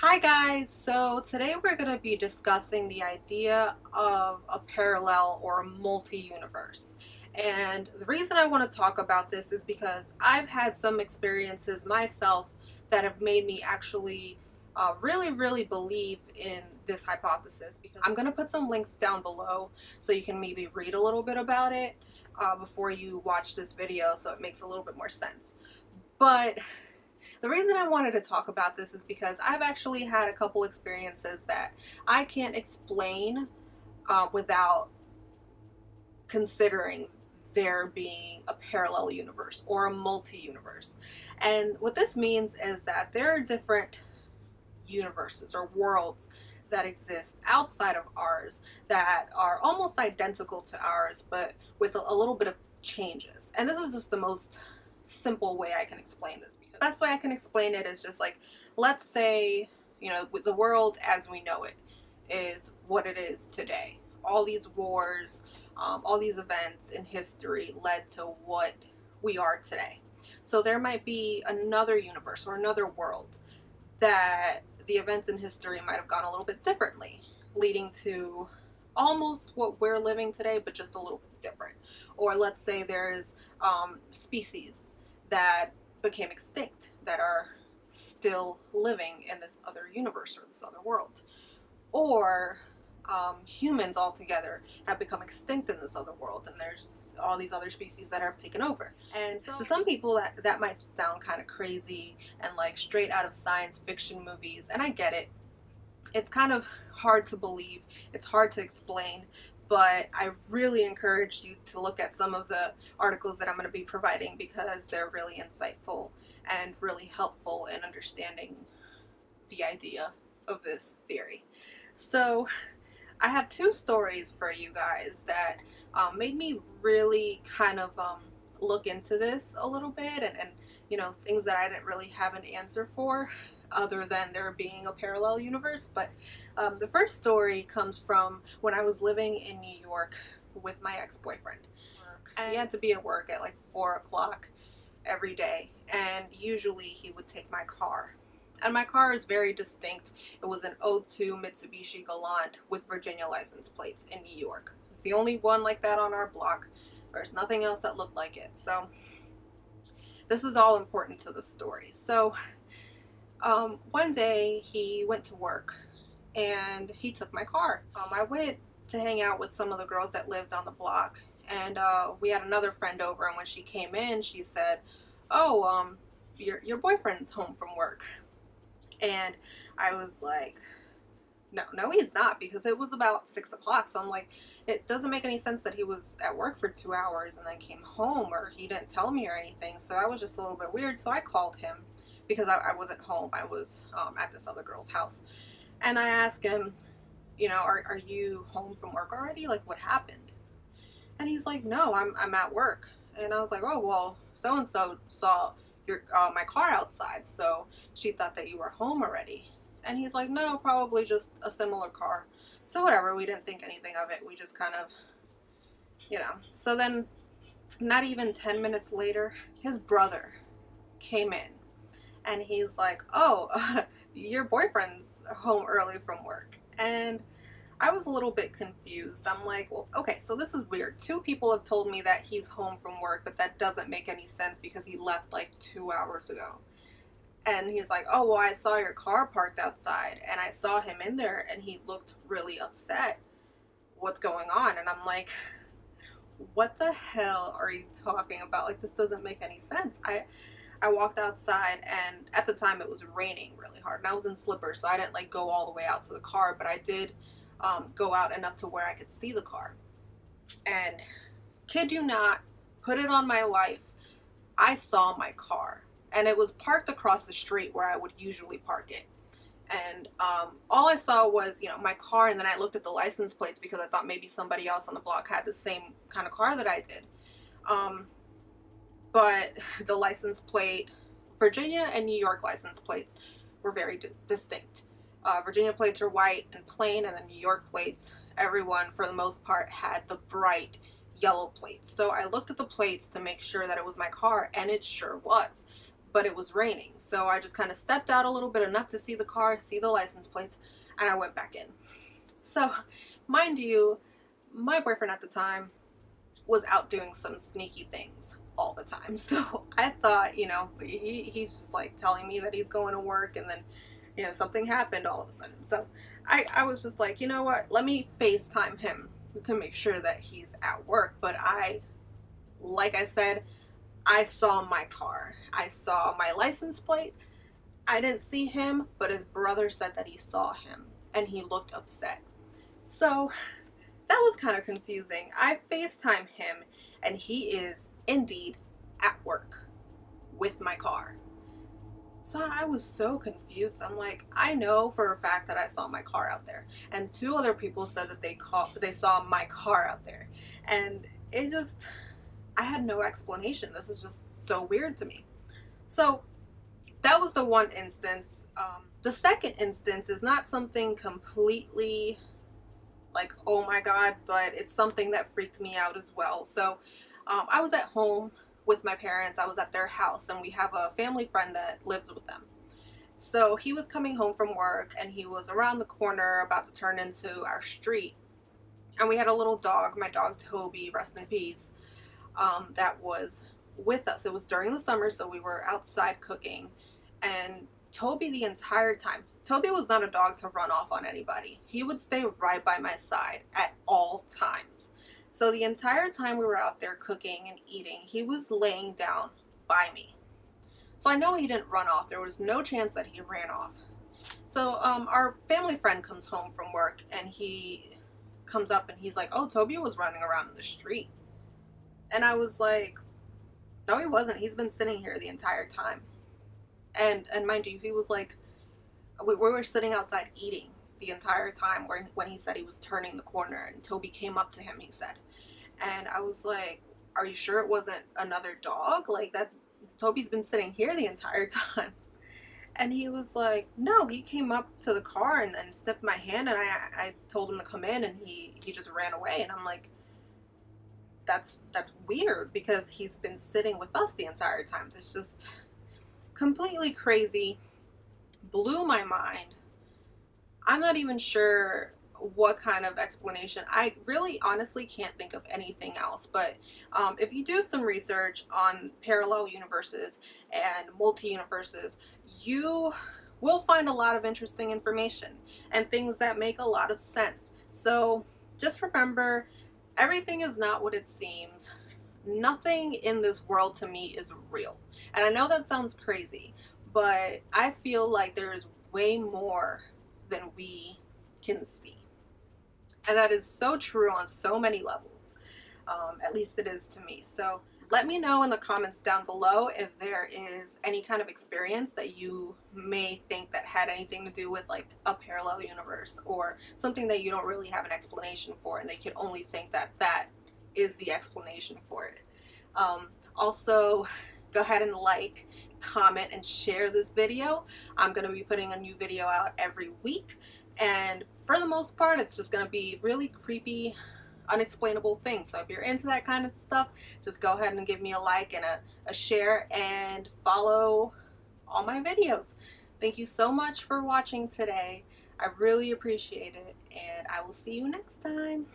Hi guys, so today we're going to be discussing the idea of a parallel or a multi-universe. And the reason I want to talk about this is because I've had some experiences myself that have made me actually really believe in this hypothesis, because I'm going to put some links down below so you can maybe read a little bit about it before you watch this video so it makes a little bit more sense. But the reason I wanted to talk about this is because I've actually had a couple experiences that I can't explain without considering there being a parallel universe or a multi-universe. And what this means is that there are different universes or worlds that exist outside of ours that are almost identical to ours, but with a little bit of changes. And this is just the most simple way I can explain this, because the best way I can explain it is just like, let's say, with the world as we know it is what it is today. All these wars, all these events in history led to what we are today. So there might be another universe or another world that the events in history might have gone a little bit differently, leading to almost what we're living today, but just a little bit different. Or let's say there's species that became extinct that are still living in this other universe or this other world. Or humans altogether have become extinct in this other world, and there's all these other species that have taken over. And so to some people that might sound kind of crazy and like straight out of science fiction movies, and I get it. It's kind of hard to believe, it's hard to explain, but I really encourage you to look at some of the articles that I'm going to be providing, because they're really insightful and really helpful in understanding the idea of this theory. So I have two stories for you guys that made me really kind of look into this a little bit, and things that I didn't really have an answer for other than there being a parallel universe. But the first story comes from when I was living in New York with my ex-boyfriend. And he had to be at work at like 4 o'clock every day, and usually he would take my car. And my car is very distinct. It was an '02 Mitsubishi Galant with Virginia license plates in New York. It's the only one like that on our block. There's nothing else that looked like it. So this is all important to the story. So one day he went to work and he took my car. I went to hang out with some of the girls that lived on the block, and we had another friend over, and when she came in she said, "Oh, your boyfriend's home from work." And I was like, no, he's not, because it was about 6 o'clock. So I'm like, it doesn't make any sense that he was at work for 2 hours and then came home, or he didn't tell me or anything. So that was just a little bit weird. So I called him because I wasn't home. I was at this other girl's house. And I asked him, are you home from work already? Like, what happened? And he's like, no, I'm at work. And I was like, oh, well, so and so saw your my car outside, so she thought that you were home already. And he's like, no, probably just a similar car. So whatever, we didn't think anything of it. We just kind of, So then, not even 10 minutes later, his brother came in, and he's like, oh, your boyfriend's home early from work. And I was a little bit confused. I'm like, well, okay, so this is weird. Two people have told me that he's home from work, but that doesn't make any sense because he left like 2 hours ago. And he's like, oh, well, I saw your car parked outside and I saw him in there and he looked really upset. What's going on? And I'm like, what the hell are you talking about? Like, this doesn't make any sense. I walked outside, and at the time it was raining really hard, and I was in slippers, so I didn't like go all the way out to the car, but I did go out enough to where I could see the car. And kid you not, put it on my life, I saw my car, and it was parked across the street where I would usually park it. And all I saw was, my car, and then I looked at the license plates because I thought maybe somebody else on the block had the same kind of car that I did. Um, but the license plate, Virginia and New York license plates were very distinct. Virginia plates are white and plain, and the New York plates, everyone for the most part had the bright yellow plates. So I looked at the plates to make sure that it was my car, and it sure was. but it was raining. So I just kind of stepped out a little bit, enough to see the car, see the license plates, and I went back in. So, mind you, my boyfriend at the time was out doing some sneaky things all the time. So I thought, you know, he's just like telling me that he's going to work, and then, you know, something happened all of a sudden. So I was just like, you know what, let me FaceTime him to make sure that he's at work. But like I said, I saw my car. I saw my license plate. I didn't see him, but his brother said that he saw him and he looked upset. So that was kind of confusing. I FaceTime him and he is indeed at work with my car. So I was so confused. I'm like, I know for a fact that I saw my car out there, and two other people said that they saw my car out there, and it just, I had no explanation. This is just so weird to me. So that was the one instance. The second instance is not something completely like, oh my god, but it's something that freaked me out as well. So I was at home with my parents. I was at their house, and we have a family friend that lives with them. So he was coming home from work, and he was around the corner about to turn into our street, and we had a little dog, my dog Toby, rest in peace, that was with us. It was during the summer, so we were outside cooking, and Toby, the entire time, Toby was not a dog to run off on anybody. He would stay right by my side at all times. So the entire time we were out there cooking and eating, he was laying down by me. So I know he didn't run off. There was no chance that he ran off. So our family friend comes home from work, and he comes up and he's like, oh, Toby was running around in the street. And I was like, no, he wasn't. He's been sitting here the entire time. And mind you, he was like, we were sitting outside eating the entire time when he said he was turning the corner, and Toby came up to him, he said. And I was like, are you sure it wasn't another dog? Like, that Toby's been sitting here the entire time. And he was like, no, he came up to the car and sniffed my hand, and I told him to come in, and he just ran away. And I'm like, that's weird, because he's been sitting with us the entire time. It's just completely crazy. Blew my mind. I'm not even sure what kind of explanation. I really honestly can't think of anything else. But if you do some research on parallel universes and multi-universes, you will find a lot of interesting information and things that make a lot of sense. So just remember, everything is not what it seems. Nothing in this world to me is real. And I know that sounds crazy, but I feel like there is way more than we can see. And that is so true on so many levels. At least it is to me. So let me know in the comments down below if there is any kind of experience that you may think that had anything to do with like a parallel universe, or something that you don't really have an explanation for, and they could only think that that is the explanation for it. Also, go ahead and like, comment, and share this video. I'm going to be putting a new video out every week, and for the most part it's just going to be really creepy, unexplainable things. So if you're into that kind of stuff, just go ahead and give me a like and a share, and follow all my videos. Thank you so much for watching today. I really appreciate it, and I will see you next time.